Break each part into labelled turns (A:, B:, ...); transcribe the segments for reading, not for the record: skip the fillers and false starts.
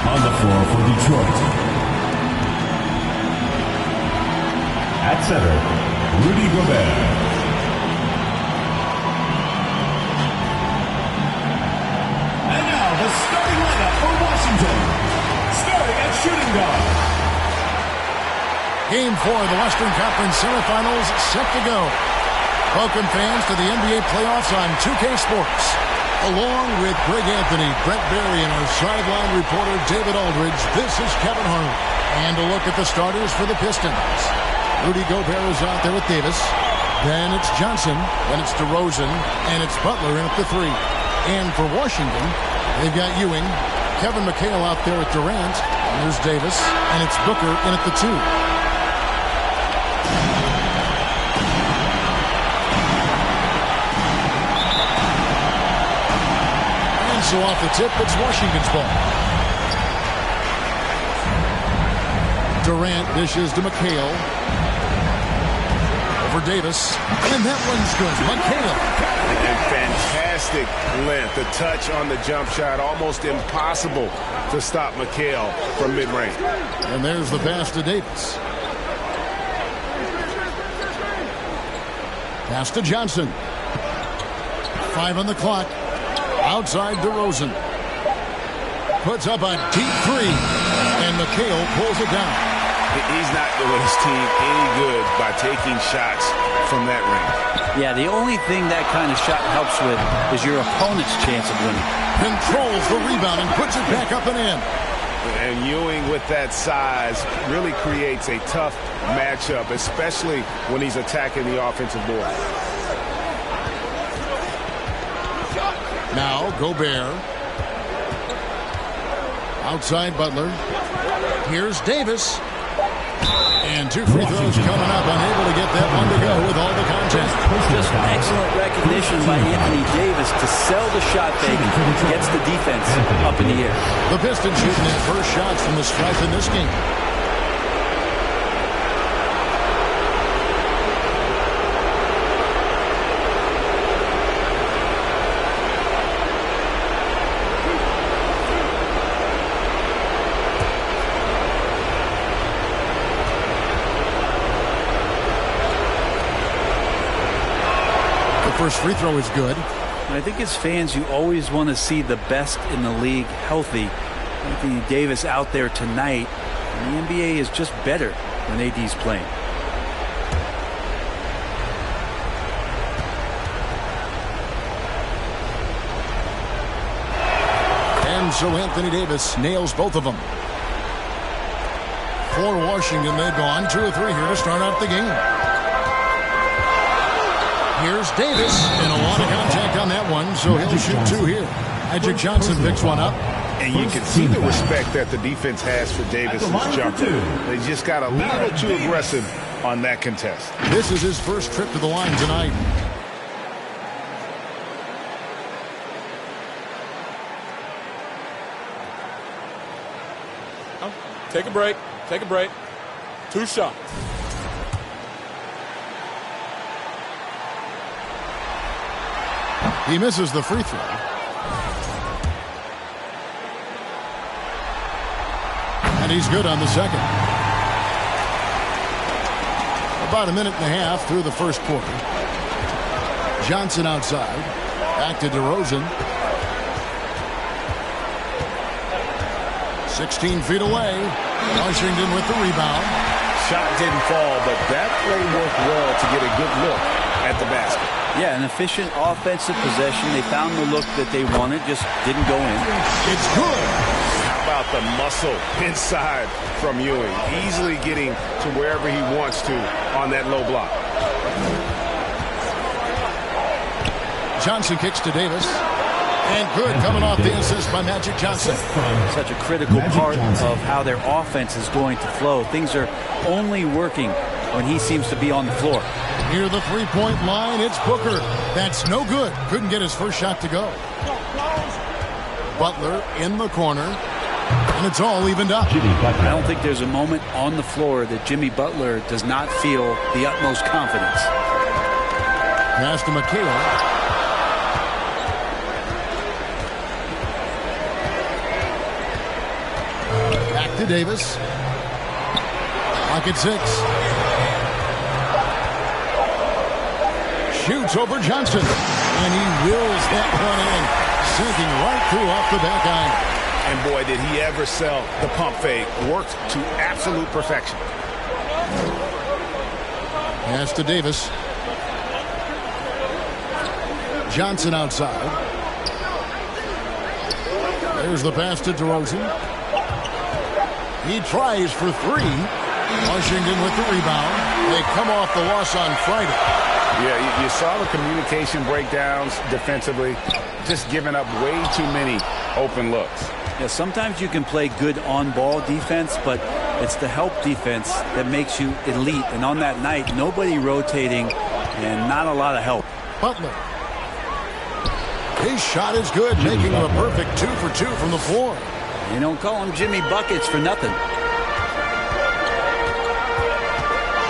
A: On the floor for Detroit. At center, Rudy Gobert. And now the starting lineup for Washington. Starting at shooting guard.
B: Game 4 of the Western Conference semifinals set to go. Welcome fans to the NBA playoffs on 2K Sports. Along with Greg Anthony, Brent Barry, and our sideline reporter David Aldridge, this is Kevin Harlan. And a look at the starters for the Pistons. Rudy Gobert is out there with Davis. Then it's Johnson. Then it's DeRozan. And it's Butler in at the 3. And for Washington, they've got Ewing, Kevin McHale out there at Durant. And there's Davis. And it's Booker in at the 2. So off the tip, it's Washington's ball. Durant dishes to McHale. Over Davis. And that one's good. McHale.
C: And fantastic length. The touch on the jump shot. Almost impossible to stop McHale from mid-range.
B: And there's the pass to Davis. Pass to Johnson. 5 on the clock. Outside DeRozan. Puts up a deep 3. And McHale pulls it down.
C: He's not doing his team any good by taking shots from that range.
D: Yeah, the only thing that kind of shot helps with is your opponent's chance of winning.
B: Controls the rebound and puts it back up and in.
C: And Ewing with that size really creates a tough matchup, especially when he's attacking the offensive board.
B: Now Gobert. Outside Butler. Here's Davis. And 2 free throws coming up. Unable to get that one to go with all the contact.
D: Just excellent recognition by Anthony Davis to sell the shot fake. Gets the defense up in the air.
B: The Pistons shooting their first shots from the stripe in this game. First free throw is good.
D: I think as fans, you always want to see the best in the league healthy. Anthony Davis out there tonight. And the NBA is just better when AD's playing.
B: And so Anthony Davis nails both of them. For Washington, they've gone 2 of 3 here to start out the game. Here's Davis, and a lot of contact on that one, so he'll shoot 2 here. Magic Johnson picks one up.
C: And you can see the respect that the defense has for Davis's jumper. They just got a little too aggressive on that contest.
B: This is his first trip to the line tonight.
E: Take a break. Take a break. 2 shots.
B: He misses the free throw. And he's good on the second. About a minute and a half through the first quarter. Johnson outside. Back to DeRozan. 16 feet away. Washington with the rebound.
C: Shot didn't fall, but that play worked well to get a good look at the basket.
D: Yeah, an efficient offensive possession. They found the look that they wanted, just didn't go in.
B: It's good.
C: How about the muscle inside from Ewing? Easily getting to wherever he wants to on that low block.
B: Johnson kicks to Davis. And good, coming off the assist by Magic Johnson.
D: Such a critical part of how their offense is going to flow. Things are only working when he seems to be on the floor.
B: Near the three-point line, it's Booker. That's no good. Couldn't get his first shot to go. Butler in the corner. And it's all evened up.
D: I don't think there's a moment on the floor that Jimmy Butler does not feel the utmost confidence.
B: Pass to McHale. to Davis. Pocket 6. Shoots over Johnson. And he wills that one in. Sinking right through off the back iron.
C: And boy, did he ever sell the pump fake. Worked to absolute perfection.
B: Pass to Davis. Johnson outside. There's the pass to DeRozan. He tries for 3. Washington with the rebound. They come off the loss on Friday.
C: Yeah, you saw the communication breakdowns defensively. Just giving up way too many open looks.
D: Yeah, sometimes you can play good on-ball defense, but it's the help defense that makes you elite. And on that night, nobody rotating and not a lot of help.
B: Butler. His shot is good, making him a perfect 2 for 2 from the floor.
D: You don't call him Jimmy Buckets for nothing.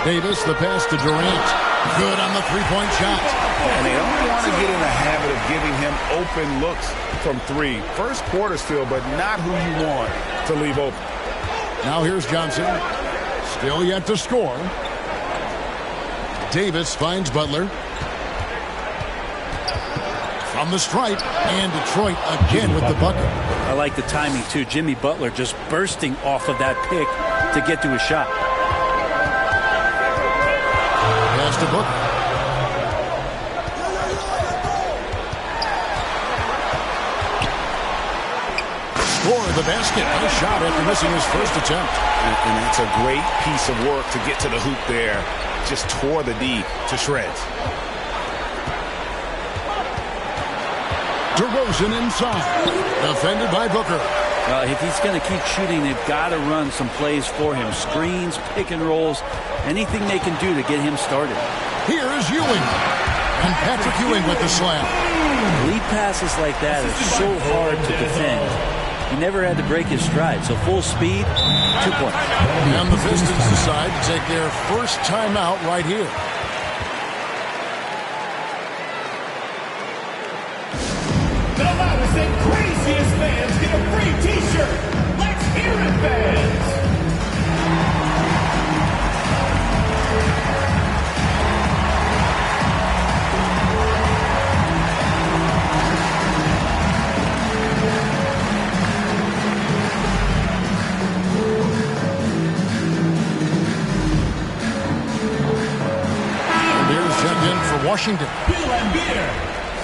B: Davis, the pass to Durant. Good on the three-point shot.
C: And they don't want to get in the habit of giving him open looks from 3. First quarter still, but not who you want to leave open.
B: Now here's Johnson. Still yet to score. Davis finds Butler. From the stripe, and Detroit again with the bucket.
D: I like the timing, too. Jimmy Butler just bursting off of that pick to get to a shot.
B: Pass to Booker. Score the basket. Nice shot after missing his first attempt.
C: And it's a great piece of work to get to the hoop there. Just tore the D to shreds.
B: DeRozan inside. Defended by Booker.
D: If he's going to keep shooting, they've got to run some plays for him. Screens, pick and rolls, anything they can do to get him started.
B: Here is Ewing. And Patrick Ewing with the slam.
D: Lead passes like that are so hard to defend. He never had to break his stride. So full speed, 2 points.
B: And the Pistons decide to take their first timeout right here.
A: The loudest and craziest fans get a free t-shirt. Let's hear it, fans.
B: And here's checked in for Washington.
A: Bill and Beer.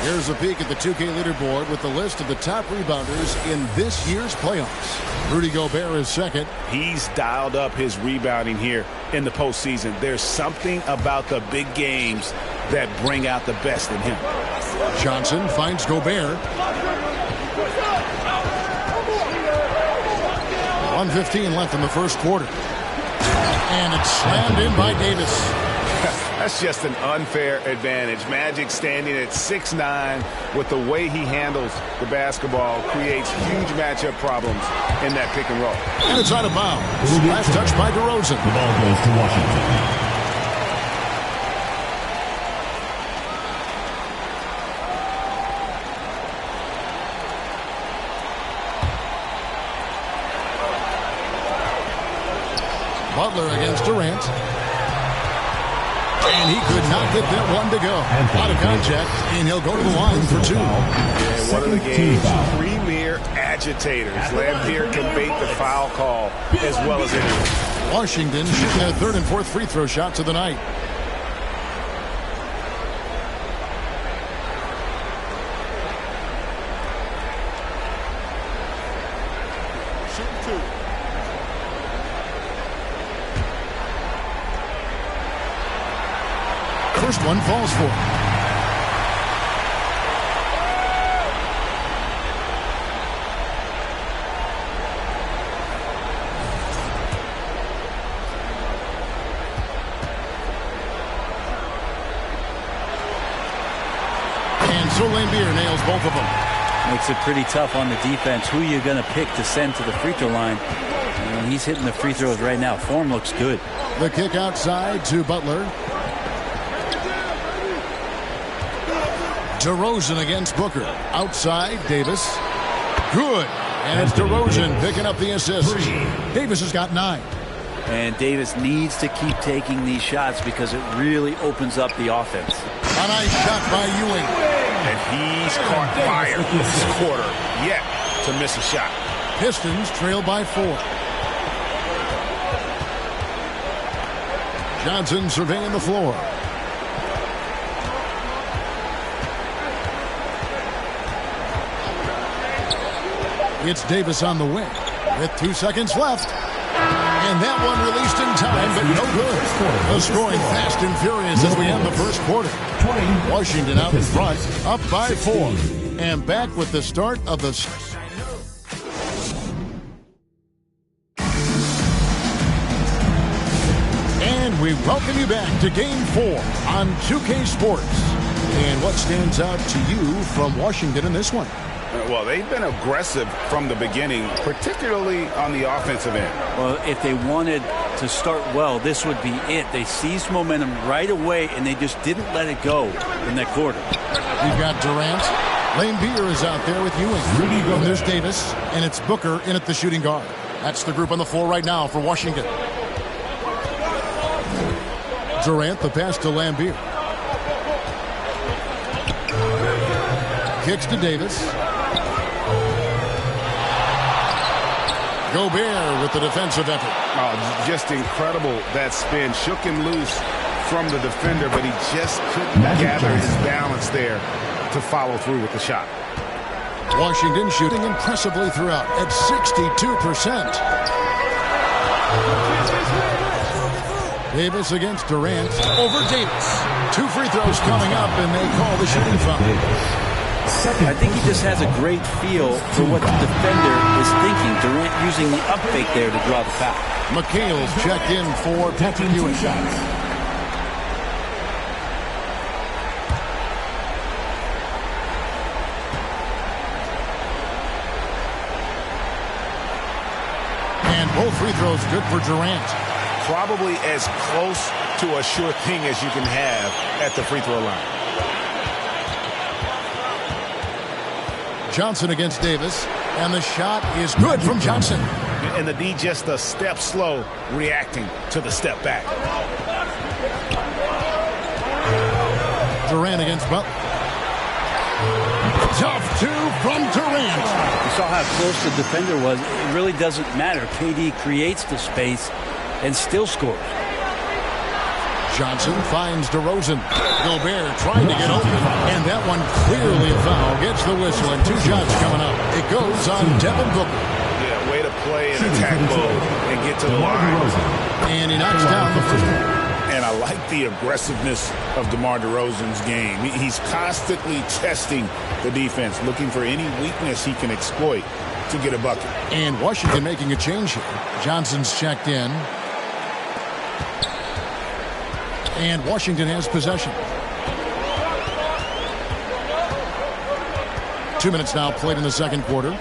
B: Here's a peek at the 2K leaderboard with the list of the top rebounders in this year's playoffs. Rudy Gobert is second.
C: He's dialed up his rebounding here in the postseason. There's something about the big games that bring out the best in him.
B: Johnson finds Gobert. 1:15 left in the first quarter. And it's slammed in by Davis.
C: That's just an unfair advantage. Magic standing at 6'9", with the way he handles the basketball, creates huge matchup problems in that pick and roll.
B: And it's out of bounds. Last touch by DeRozan.
A: The ball goes to Washington.
B: Butler against Durant. And he could not get that one to go. Out of contact, and he'll go to the line for 2.
C: And one of the game's premier agitators. Lampier can bait the foul call as well as anyone.
B: Washington shooting their third and fourth free throw shots of the night. First one falls for him. And so Lambier nails both of them.
D: Makes it pretty tough on the defense. Who you're going to pick to send to the free throw line. And he's hitting the free throws right now. Form looks good.
B: The kick outside to Butler. DeRozan against Booker. Outside, Davis. Good. And it's DeRozan picking up the assist. Davis has got 9.
D: And Davis needs to keep taking these shots because it really opens up the offense.
B: A nice shot by Ewing.
C: And he's caught fire this quarter yet to miss a shot.
B: Pistons trail by 4. Johnson surveying the floor. It's Davis on the wing with 2 seconds left. And that one released in time, but no good. The scoring fast and furious as we end the first quarter. Washington out in front, up by 4. And back with the start of the... And we welcome you back to Game 4 on 2K Sports. And what stands out to you from Washington in this one?
C: Well, they've been aggressive from the beginning, particularly on the offensive end.
D: Well, if they wanted to start well, this would be it. They seized momentum right away, and they just didn't let it go in that quarter.
B: We've got Durant. Laimbeer is out there with Ewing. And there's Davis, and it's Booker in at the shooting guard. That's the group on the floor right now for Washington. Durant, the pass to Laimbeer. Kicks to Davis. Gobert with the defensive effort.
C: Oh, just incredible. That spin shook him loose from the defender, but he just couldn't gather his balance there to follow through with the shot.
B: Washington shooting impressively throughout at 62%. Davis against Durant. Over Davis. 2 free throws coming up, and they call the shooting foul.
D: I think he just has a great feel for what the defender is thinking. Durant using the up fake there to draw the foul.
B: McHale's checked in for Patrick Ewing. And both free throws good for Durant.
C: Probably as close to a sure thing as you can have at the free throw line.
B: Johnson against Davis, and the shot is good from Johnson.
C: And the D just a step slow, reacting to the step back.
B: Durant against Butler. Tough 2 from Durant.
D: You saw how close the defender was. It really doesn't matter. KD creates the space and still scores.
B: Johnson finds DeRozan. Gobert trying to get open, and that one clearly a foul. Gets the whistle, and 2 shots coming up. It goes on Devin Booker.
C: Yeah, way to play in attack mode and get to the line.
B: And he knocks down the first one.
C: And I like the aggressiveness of DeMar DeRozan's game. He's constantly testing the defense, looking for any weakness he can exploit to get a bucket.
B: And Washington making a change here. Johnson's checked in. And Washington has possession. 2 minutes now played in the second quarter.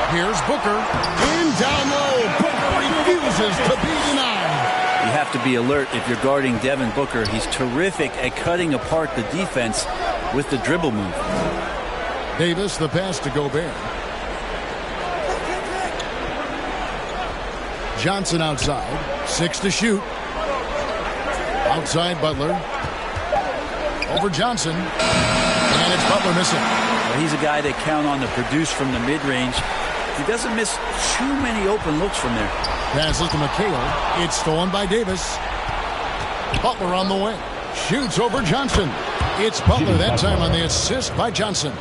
B: Here's Booker. In down low. Booker refuses to be denied.
D: You have to be alert if you're guarding Devin Booker. He's terrific at cutting apart the defense with the dribble move.
B: Davis, the pass to Gobert. Johnson outside. 6 to shoot. Outside Butler. Over Johnson. And it's Butler missing.
D: Well, he's a guy they count on to produce from the mid-range. He doesn't miss too many open looks from there.
B: Passes to McHale. It's stolen by Davis. Butler on the wing. Shoots over Johnson. It's Butler that time on the assist by Johnson.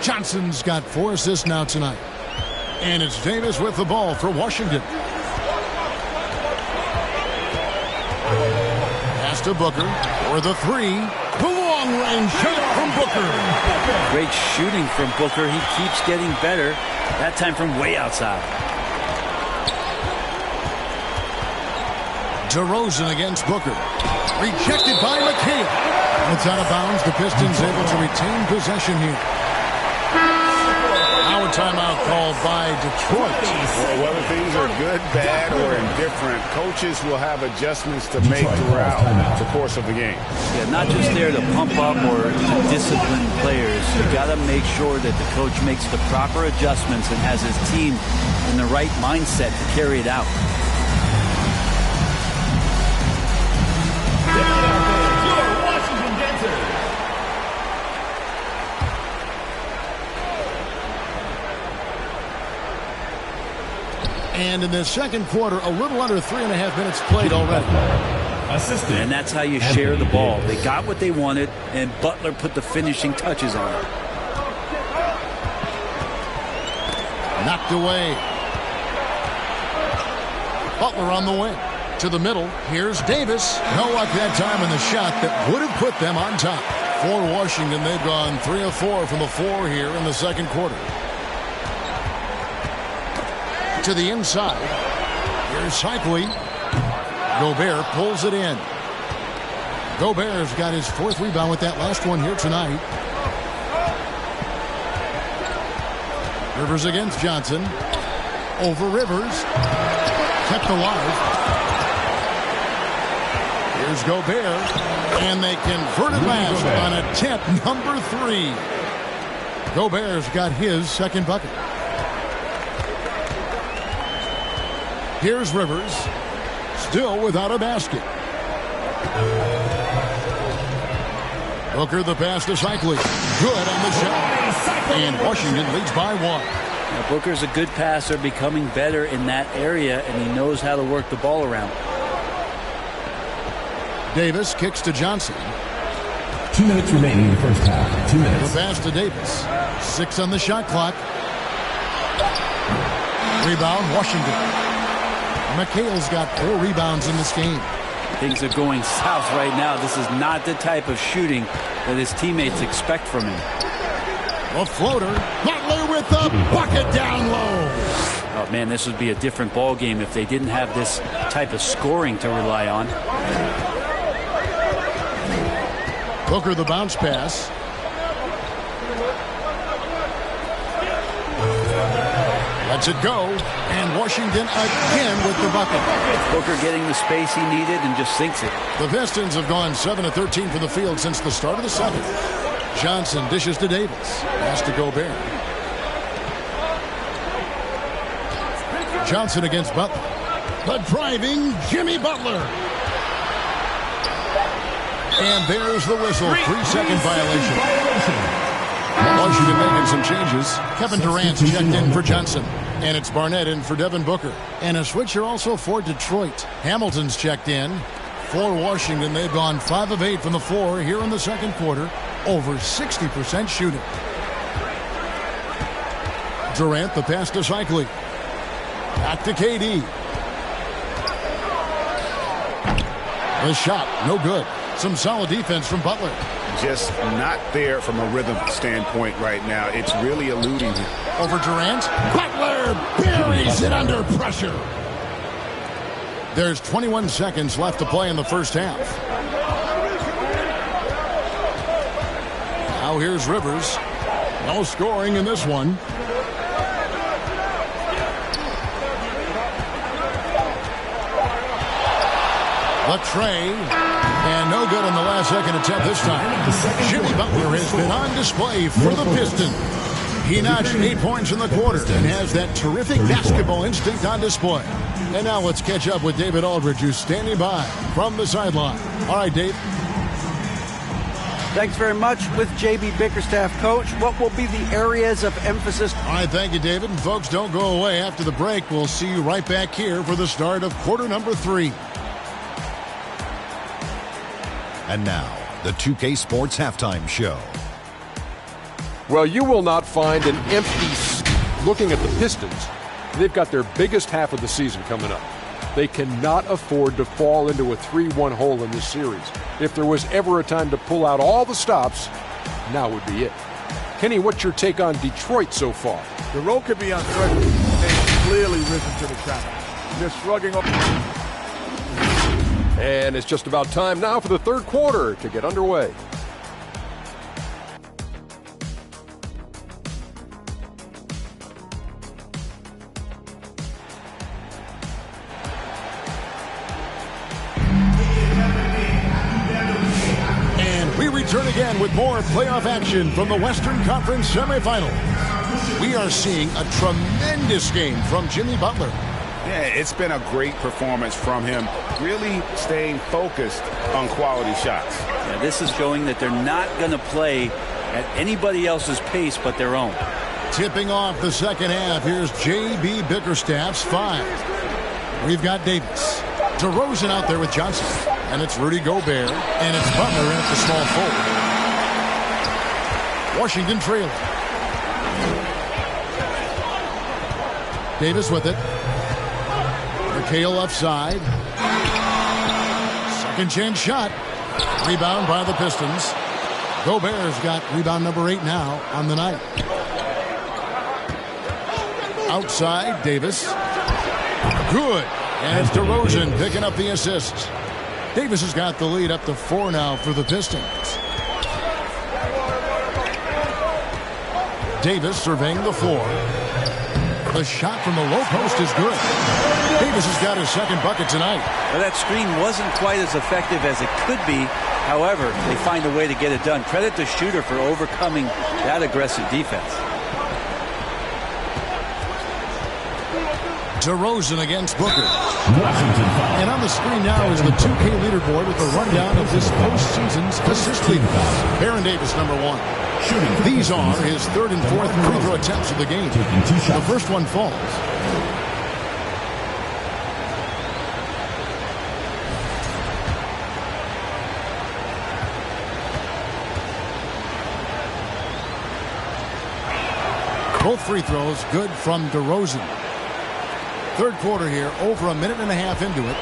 B: Johnson's got 4 assists now tonight. And it's Davis with the ball for Washington. Pass to Booker for the 3. The long-range shot from Booker.
D: Great shooting from Booker. He keeps getting better. That time from way outside. DeRozan
B: against Booker. Rejected by McHale. It's out of bounds. The Pistons able to retain possession here. Our timeout called by Detroit.
C: Well, whether things are good, bad, or indifferent, coaches will have adjustments to make throughout the course of the game.
D: Yeah, not just there to pump up or to discipline players. You got to make sure that the coach makes the proper adjustments and has his team in the right mindset to carry it out.
B: And in the second quarter, a little under 3.5 minutes played already.
D: And that's how you share the ball. They got what they wanted, and Butler put the finishing touches on it.
B: Knocked away. Butler on the wing. To the middle. Here's Davis. No luck that time in the shot that would have put them on top. For Washington, they've gone 3 of 4 from the floor here in the second quarter. To the inside. Here's Cycli. Gobert pulls it in. Gobert's got his 4th rebound with that last one here tonight. Rivers against Johnson. Over Rivers. Kept alive. Here's Gobert. And they convert it last on attempt number 3. Gobert's got his second bucket. Here's Rivers. Still without a basket. Booker the pass to Cycli. Good on the shot. And Washington leads by 1.
D: Now, Booker's a good passer, becoming better in that area, and he knows how to work the ball around.
B: Davis kicks to Johnson.
F: 2 minutes remaining in the first half. 2 minutes.
B: The pass to Davis. 6 on the shot clock. Rebound, Washington. McHale's got 4 rebounds in this game.
D: Things are going south right now. This is not the type of shooting that his teammates expect from him.
B: A floater. Butler with the bucket down low.
D: Oh, man, this would be a different ball game if they didn't have this type of scoring to rely on.
B: Booker the bounce pass. Lets it go. And Washington again with the bucket.
D: Booker getting the space he needed and just sinks it.
B: The Pistons have gone 7 of 13 from the field since the start of the second. Johnson dishes to Davis. Pass to Gobert. Johnson against Butler. The driving Jimmy Butler. And there's the whistle. 3-second violation. Washington making some changes. Kevin Durant's checked in for Johnson. And it's Barnett in for Devin Booker. And a switcher also for Detroit. Hamilton's checked in for Washington. They've gone 5 of 8 from the floor here in the second quarter. Over 60% shooting. Durant the pass to Cycli. Back to KD. The shot, no good. Some solid defense from Butler.
C: Just not there from a rhythm standpoint right now. It's really eluding him.
B: Over Durant. Butler buries it under pressure. There's 21 seconds left to play in the first half. Now here's Rivers. No scoring in this one. The tray. And no good on the last second attempt this time. Jimmy Butler has been on display for the Pistons. He notched 8 points in the quarter and has that terrific basketball instinct on display. And now let's catch up with David Aldridge, who's standing by from the sideline. All right, Dave.
G: Thanks very much. With JB Bickerstaff, Coach, what will be the areas of emphasis?
B: All right, thank you, David. And folks, don't go away. After the break, we'll see you right back here for the start of quarter number 3.
H: And now, the 2K Sports Halftime Show.
E: Well, you will not find an empty looking at the Pistons. They've got their biggest half of the season coming up. They cannot afford to fall into a 3-1 hole in this series. If there was ever a time to pull out all the stops, now would be it. Kenny, what's your take on Detroit so far?
I: The road could be unthreatened. They've clearly risen to the challenge. They're shrugging up.
E: And it's just about time now for the third quarter to get underway.
B: return again with more playoff action from the Western Conference semifinals. We are seeing a tremendous game from Jimmy Butler.
C: Yeah, it's been a great performance from him, really staying focused on quality shots.
D: Yeah, this is showing that they're not going to play at anybody else's pace but their own.
B: Tipping off the second half, here's J.B. Bickerstaff's 5. We've got Davis. DeRozan out there with Johnson. And it's Rudy Gobert. And it's Butler in at the small forward. Washington trailing. Davis with it. McHale left side. Second chance shot. Rebound by the Pistons. Gobert's got rebound number 8 now on the night. Outside, Davis. Good. And it's DeRozan picking up the assist. Davis has got the lead up to 4 now for the Pistons. Davis surveying the floor. The shot from the low post is good. Davis has got his second bucket tonight.
D: Well, that screen wasn't quite as effective as it could be. However, they find a way to get it done. Credit the shooter for overcoming that aggressive defense.
B: DeRozan against Booker. And on the screen now is the 2K leaderboard with a rundown of this postseason's assist leaders. Baron Davis, number 1. These are his 3rd and 4th free throw attempts of the game. The first one falls. Both free throws good from DeRozan. Third quarter here, over a minute and a half into it.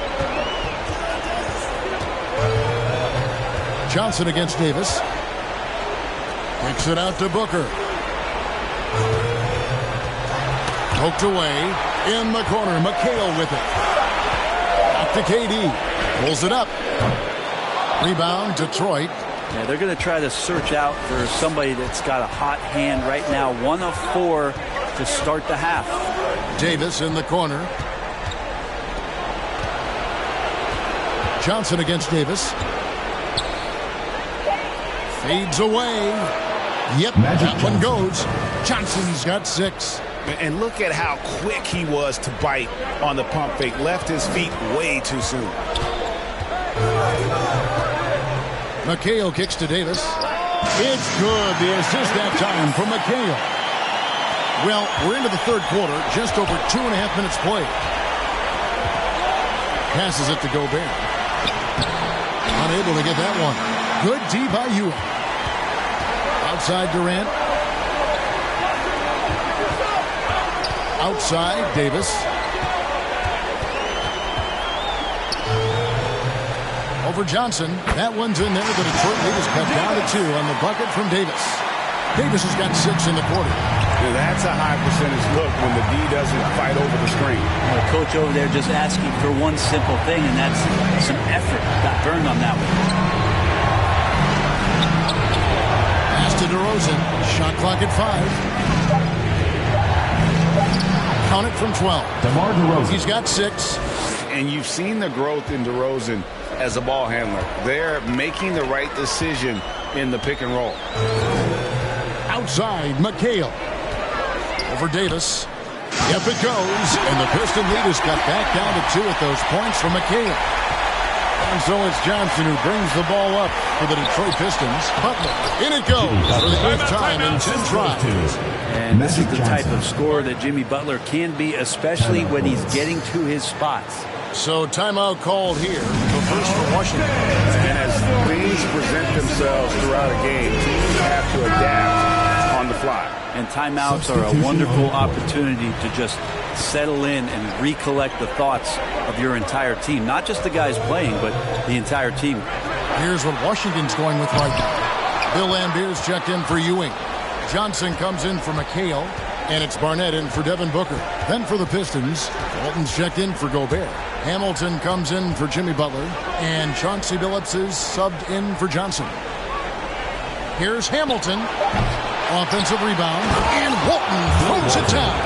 B: Johnson against Davis. Kicks it out to Booker. Poked away. In the corner, McHale with it. Back to KD. Pulls it up. Rebound, Detroit.
D: Yeah, they're going to try to search out for somebody that's got a hot hand right now. 1 of 4 to start the half.
B: Davis in the corner. Johnson against Davis. Fades away. Yep, that one goes. Johnson's got 6.
C: And look at how quick he was to bite on the pump fake. Left his feet way too soon.
B: McHale kicks to Davis. It's good. The assist that time from McHale. Well, we're into the third quarter. Just over 2.5 minutes played. Passes it to Gobert. Unable to get that one. Good D by Ewing. Outside Durant. Outside Davis. Over Johnson. That one's in there. The Detroit lead is cut down to 2 on the bucket from Davis. Davis has got 6 in the quarter.
C: Yeah, that's a high percentage look when the D doesn't fight over the screen.
D: The coach over there just asking for one simple thing, and that's some effort. Got burned on that one.
B: Pass to DeRozan. Shot clock at 5. Count it from 12.
F: DeMar DeRozan.
B: He's got 6.
C: And you've seen the growth in DeRozan as a ball handler. They're making the right decision in the pick and roll.
B: Outside, McHale. Over Davis. Yep, it goes. And the Piston lead is cut back down to 2 at those points from McHale. And so it's Johnson who brings the ball up for the Detroit Pistons. Butler. In it goes for the 8th time in 10 tries.
D: And this is the type of scorer that Jimmy Butler can be, especially when he's getting to his spots.
B: So timeout called here. The first for Washington.
C: And as things present themselves throughout a game, teams have to adapt on the fly.
D: And timeouts are a wonderful opportunity to just settle in and recollect the thoughts of your entire team. Not just the guys playing, but the entire team.
B: Here's what Washington's going with right now. Bill Lambier's checked in for Ewing. Johnson comes in for McHale. And it's Barnett in for Devin Booker. Then for the Pistons, Walton's checked in for Gobert. Hamilton comes in for Jimmy Butler. And Chauncey Billups is subbed in for Johnson. Here's Hamilton. Offensive rebound. And Walton throws it down.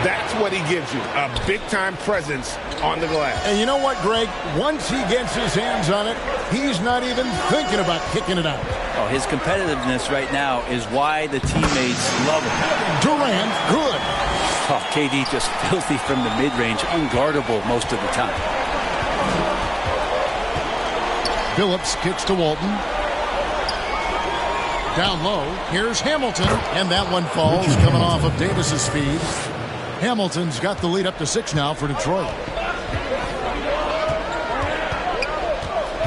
C: That's what he gives you, a big-time presence on the glass.
B: And you know what, Greg? Once he gets his hands on it, he's not even thinking about kicking it out.
D: Oh, his competitiveness right now is why the teammates love him.
B: Durant, good.
D: Oh, KD just filthy from the mid-range, unguardable most of the time.
B: Phillips kicks to Walton. Down low, here's Hamilton, and that one falls, coming off of Davis's speed. Hamilton's got the lead up to 6 now for Detroit.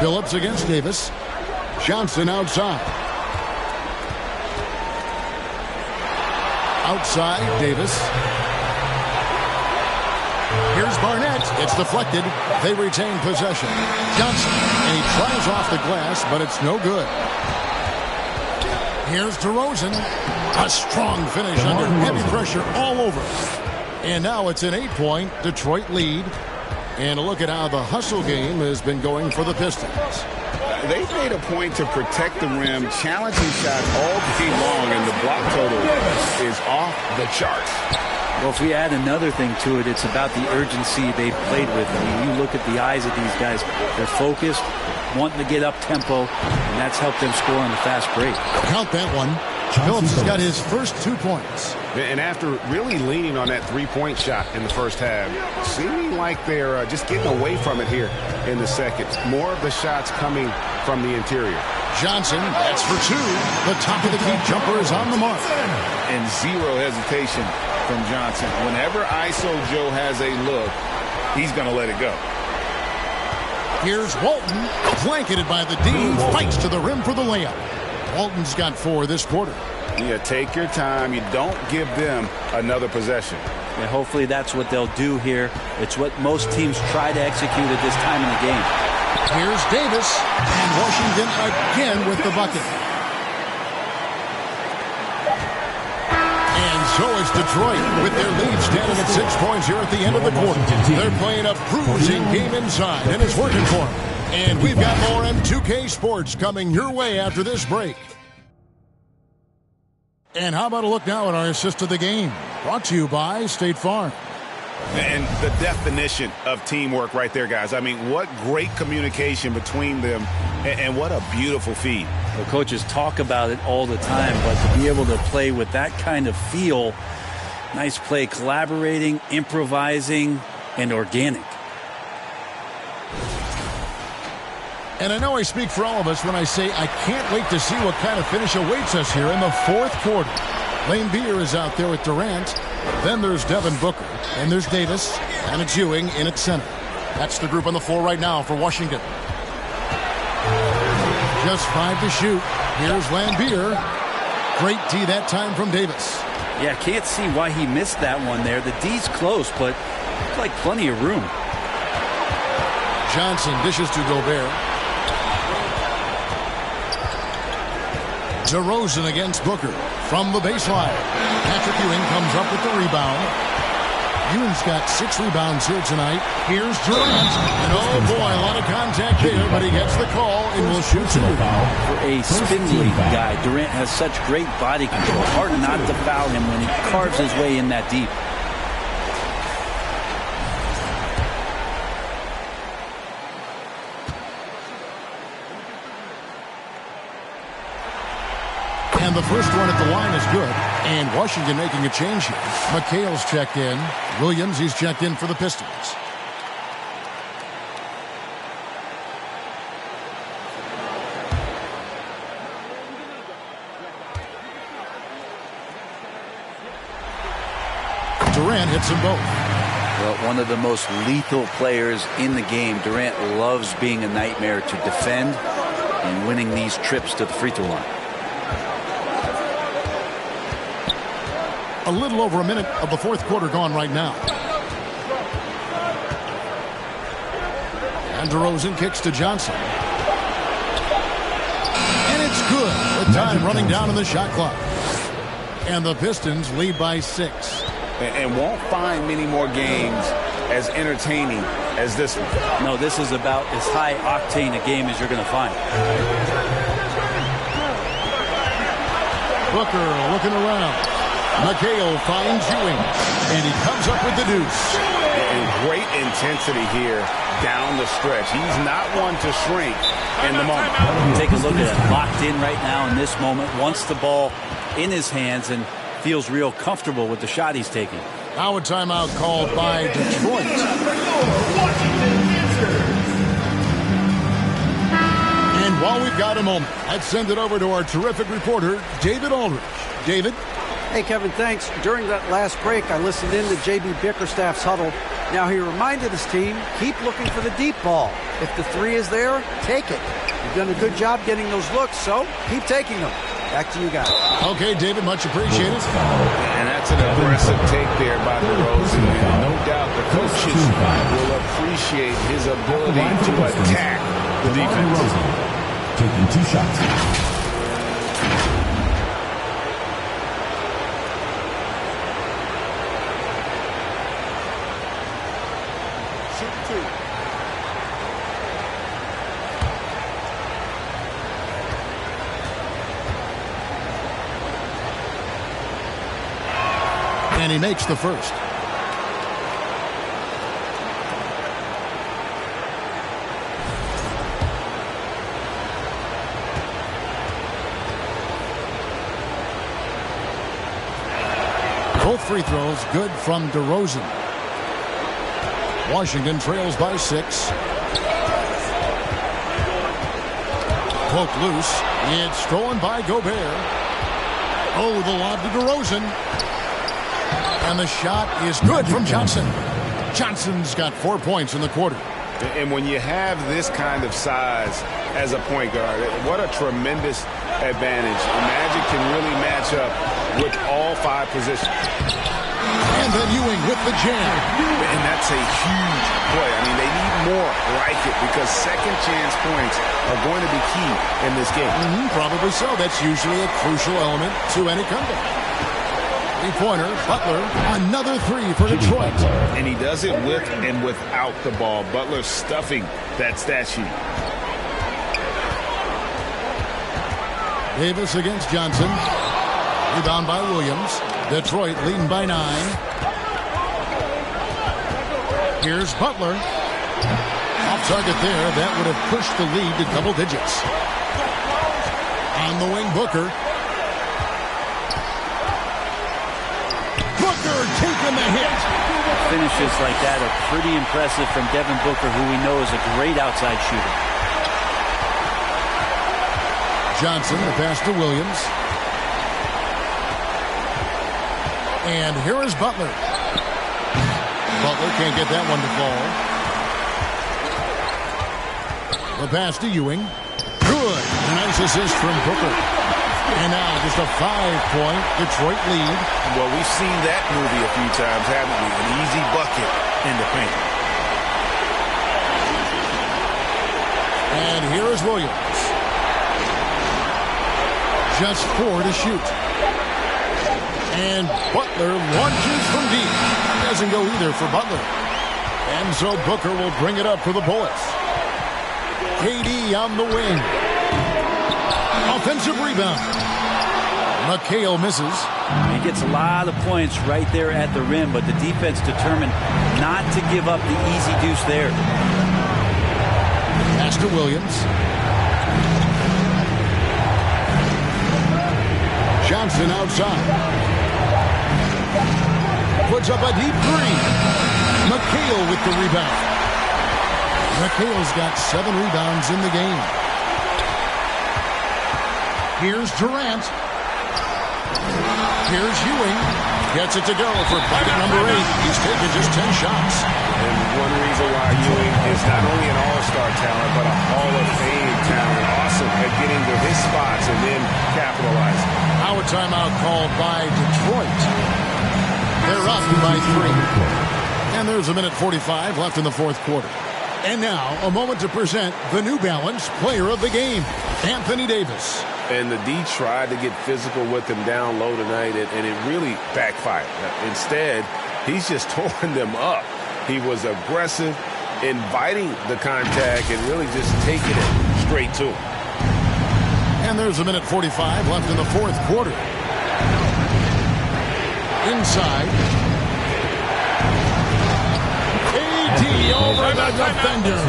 B: Phillips against Davis. Johnson outside. Outside, Davis. Here's Barnett. It's deflected. They retain possession. Johnson, and he tries off the glass, but it's no good. Here's DeRozan. A strong finish under heavy pressure all over. And now it's an 8-point Detroit lead. And a look at how the hustle game has been going for the Pistons.
C: They've made a point to protect the rim, challenging shots all day long, and the block total is off the charts.
D: Well, if we add another thing to it, it's about the urgency they've played with. I mean, you look at the eyes of these guys. They're focused, wanting to get up tempo, and that's helped them score on the fast break.
B: Count that one. Phillips has got his first 2 points.
C: And after really leaning on that three-point shot in the first half, seeming like they're just getting away from it here in the second. More of the shots coming from the interior.
B: Johnson, that's for 2. The top of the key jumper is on the mark.
C: And zero hesitation from Johnson. Whenever ISO Joe has a look, he's going to let it go.
B: Here's Walton, blanketed by the D, fights to the rim for the layup. Walton's got 4 this quarter.
C: Yeah, take your time. You don't give them another possession.
D: And hopefully that's what they'll do here. It's what most teams try to execute at this time in the game.
B: Here's Davis, and Washington again with the bucket. And so is Detroit with their lead standing at 6 points here at the end of the quarter. They're playing a bruising game inside, and it's working for them. And we've got more M2K Sports coming your way after this break. And how about a look now at our assist of the game? Brought to you by State Farm.
C: And the definition of teamwork right there, guys. I mean, what great communication between them, and what a beautiful feed.
D: The coaches talk about it all the time, but to be able to play with that kind of feel, nice play, collaborating, improvising, and organic.
B: And I know I speak for all of us when I say I can't wait to see what kind of finish awaits us here in the 4th quarter. Lane Beer is out there with Durant. Then there's Devin Booker. And there's Davis. And it's Ewing in at center. That's the group on the floor right now for Washington. Just 5 to shoot. Here's Lambeer. Great D that time from Davis.
D: Yeah, can't see why he missed that one there. The D's close, but looks like plenty of room.
B: Johnson dishes to Gobert. DeRozan against Booker from the baseline. Patrick Ewing comes up with the rebound. Ewing's got 6 rebounds here tonight. Here's Durant. And oh boy, a lot of contact there, but he gets the call and will shoot 2.
D: For a spindly guy, Durant has such great body control. Hard not to foul him when he carves his way in that deep.
B: And the first one at the line is good. And Washington making a change here. McHale's checked in. Williams, he's checked in for the Pistons. Durant hits them both.
D: Well, one of the most lethal players in the game. Durant loves being a nightmare to defend and winning these trips to the free throw line.
B: A little over a minute of the 4th quarter gone right now. And DeRozan kicks to Johnson. And it's good with time running down in the shot clock. And the Pistons lead by 6.
C: And won't find many more games as entertaining as this one.
D: No, this is about as high octane a game as you're going to find.
B: Booker looking around. McHale finds Ewing, and he comes up with the deuce.
C: and great intensity here down the stretch. He's not one to shrink in the moment.
D: Take a look at it. Locked in right now in this moment. Wants the ball in his hands and feels real comfortable with the shot he's taking.
B: Now a timeout called by Detroit. And while we've got a moment, let's send it over to our terrific reporter, David Aldridge. David?
G: Hey, Kevin, thanks. During that last break, I listened in to JB Bickerstaff's huddle. Now, he reminded his team, keep looking for the deep ball. If the three is there, take it. You've done a good job getting those looks, so keep taking them. Back to you guys.
B: Okay, David, much appreciated.
C: And that's an aggressive take there by DeRozan. And no doubt the coaches will appreciate his ability to attack the defense.
F: Taking 2 shots.
B: And he makes the first. Both free throws good from DeRozan. Washington trails by 6. Poke loose. It's stolen by Gobert. Oh, the lob to DeRozan. And the shot is good from Johnson. Johnson's got 4 points in the quarter.
C: And when you have this kind of size as a point guard, what a tremendous advantage. Magic can really match up with all 5 positions.
B: And then Ewing with the jam.
C: And that's a huge play. I mean, they need more like it because second chance points are going to be key in this game.
B: Probably so. That's usually a crucial element to any comeback. Three-pointer, Butler, another 3 for Detroit.
C: And he does it with and without the ball. Butler stuffing that stat sheet.
B: Davis against Johnson. Rebound by Williams. Detroit leading by 9. Here's Butler. Off target there. That would have pushed the lead to double digits. On the wing, Booker. Taking the hit.
D: Finishes like that are pretty impressive from Devin Booker, who we know is a great outside shooter.
B: Johnson, the pass to Williams. And here is Butler. Butler can't get that one to fall. The pass to Ewing. Good. A nice assist from Booker. And now just a 5-point Detroit lead.
C: Well, we've seen that movie a few times, haven't we? An easy bucket in the paint.
B: And here is Williams. Just 4 to shoot. And Butler launches from deep. Doesn't go either for Butler. And so Booker will bring it up for the Bullets. KD on the wing. Offensive rebound. McHale misses.
D: He gets a lot of points right there at the rim, but the defense determined not to give up the easy deuce there.
B: Pass to Williams. Johnson outside. Puts up a deep 3. McHale with the rebound. McHale's got 7 rebounds in the game. Here's Durant. Here's Ewing. Gets it to go for bucket number 8. He's taken just 10 shots.
C: And one reason why Ewing is not only an all-star talent, but a Hall of Fame talent. Awesome at getting to his spots and then capitalizing.
B: Now a timeout called by Detroit. They're up by 3. And there's a minute 45 left in the fourth quarter. And now a moment to present the New Balance Player of the Game, Anthony Davis.
C: And the D tried to get physical with him down low tonight, and it really backfired. Instead, he's just torn them up. He was aggressive, inviting the contact, and really just taking it straight to him.
B: And there's a minute 45 left in the fourth quarter. Inside. over the defender.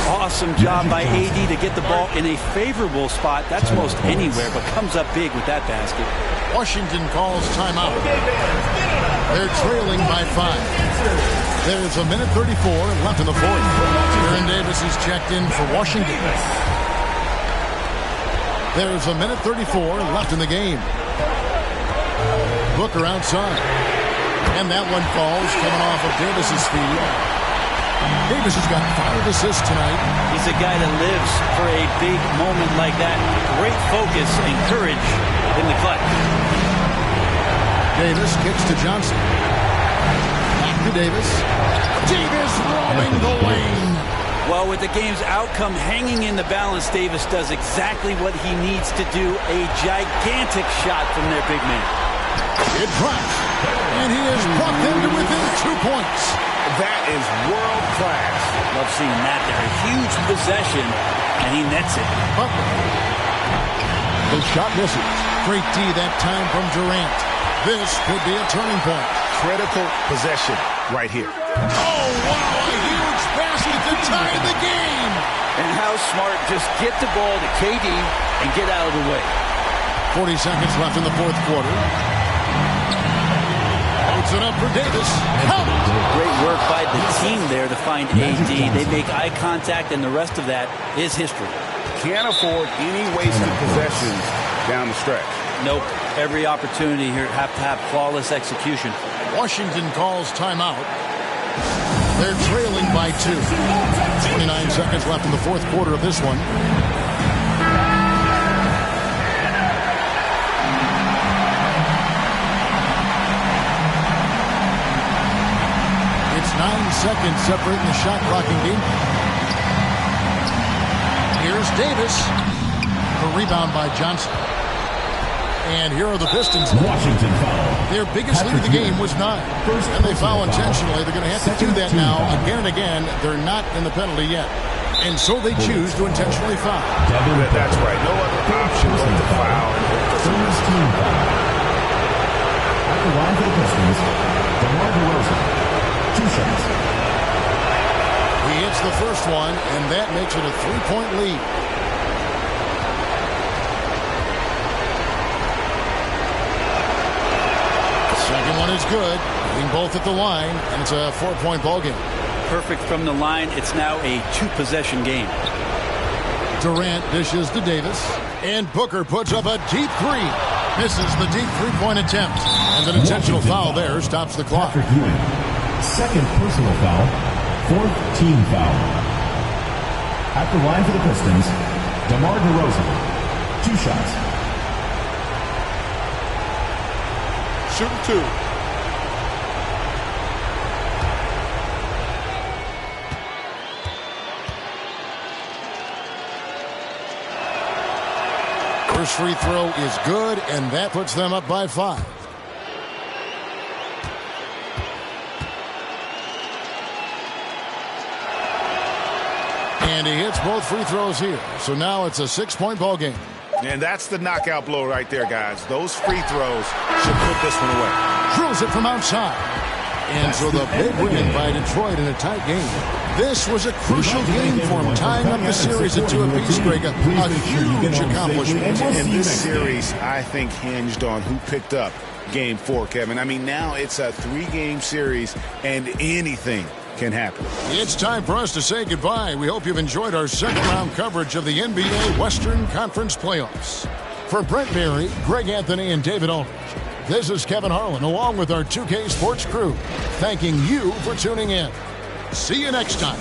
D: Awesome job by AD to get the ball in a favorable spot. That's most anywhere, but comes up big with that basket.
B: Washington calls timeout. They're trailing by 5. There's a minute 34 left in the fourth. Aaron Davis is checked in for Washington. There's a minute 34 left in the game. Booker outside. And that one falls, coming off of Davis's feet. Davis has got 5 assists tonight.
D: He's a guy that lives for a big moment like that. Great focus and courage in the clutch.
B: Davis kicks to Johnson. Back to Davis. Davis roaming the lane.
D: Well, with the game's outcome hanging in the balance, Davis does exactly what he needs to do. A gigantic shot from their big man.
B: It drops. And he has brought them to within 2 points.
C: That is world class.
D: Love seeing that there. A huge possession, and he nets it.
B: Butler. The shot misses. Great D that time from Durant. This could be a turning point.
C: Critical possession right here.
B: Oh, wow, a huge basket to tie the game.
D: And how smart, just get the ball to KD and get out of the way.
B: 40 seconds left in the fourth quarter. Puts it up for Davis. Help!
D: Great work by the team there to find AD. They make eye contact, and the rest of that is history.
C: Can't afford any wasted possessions down the stretch.
D: Nope. Every opportunity here have to have flawless execution.
B: Washington calls timeout. They're trailing by 2. 29 seconds left in the fourth quarter of this one. It's 9 seconds separating the shot clocking game. Here's Davis. The rebound by Johnson. And here are the Pistons.
F: Washington foul.
B: Their biggest lead of the game was 9. And they foul intentionally. They're going to have to do that now again and again. They're not in the penalty yet. And so they choose to intentionally foul.
C: That's right. No other option but to foul.
F: First team foul. At the line for the Pistons, DeMar DeRozan. 2 shots.
B: He hits the first one, and that makes it a 3-point lead. Second one is good. Hitting both at the line, and it's a 4-point ball game.
D: Perfect from the line. It's now a 2-possession game.
B: Durant dishes to Davis, and Booker puts up a deep 3. Misses the deep 3-point attempt, and an intentional foul there stops the clock.
F: Patrick Ewing. Second personal foul. 4th team foul. At the line for the Pistons, DeMar DeRozan. 2 shots.
I: Shooting 2.
B: First free throw is good, and that puts them up by 5. And he hits both free throws here. So now it's a 6-point ball game.
C: And that's the knockout blow right there, guys. Those free throws should put this one away.
B: Drills it from outside. And so the big win by Detroit in a tight game. This was a crucial game for him, tying up the series at 2 apiece, Greg. A huge accomplishment.
C: And this series, I think, hinged on who picked up Game 4, Kevin. I mean, now it's a 3-game series, and anything can happen.
B: It's time for us to say goodbye. We hope you've enjoyed our second-round coverage of the NBA Western Conference Playoffs. For Brent Berry, Greg Anthony, and David Aldridge, this is Kevin Harlan, along with our 2K Sports crew, thanking you for tuning in. See you next time.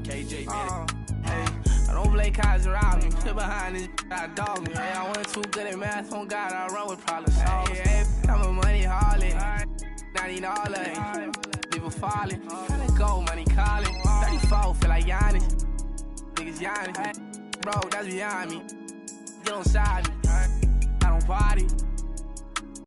J: KJ, man. Hey, I don't play cards around me. Sit behind this, I dog me. Hey, I wasn't too good at math. On God, I run with problem solvers. Hey, I'm a money harlot. $90. People falling. Tryna go, money calling. 34, feel like Giannis. Niggas Giannis. Bro, that's beyond me. Get on side me. I don't party.